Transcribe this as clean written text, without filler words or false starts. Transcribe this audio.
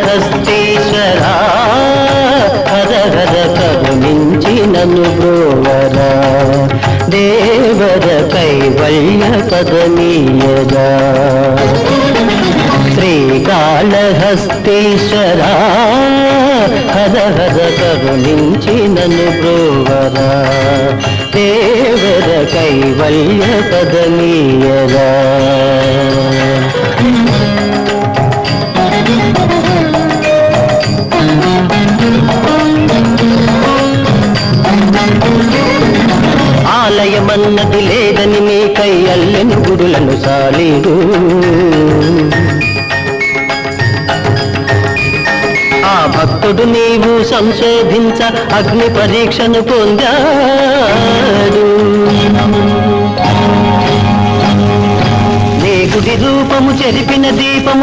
శ్రీకాళహస్తీశ్వరా హర హర కరుణించి నన్ను బ్రోవరా దేవర కైవల్య పదనీయరా శ్రీకాళహస్తీశ్వరా హర హర కరుణించి నన్ను బ్రోవరా దేవర కైవల్య పదనీయరా ఆలయమన్నది లేదని నీకై అల్లెను గుడులను సాలీడు ఆ భక్తుడు నీవు సంశోధించ అగ్ని పరీక్షను పొందాడు నీ గుడి రూపము చెరిపిన దీపము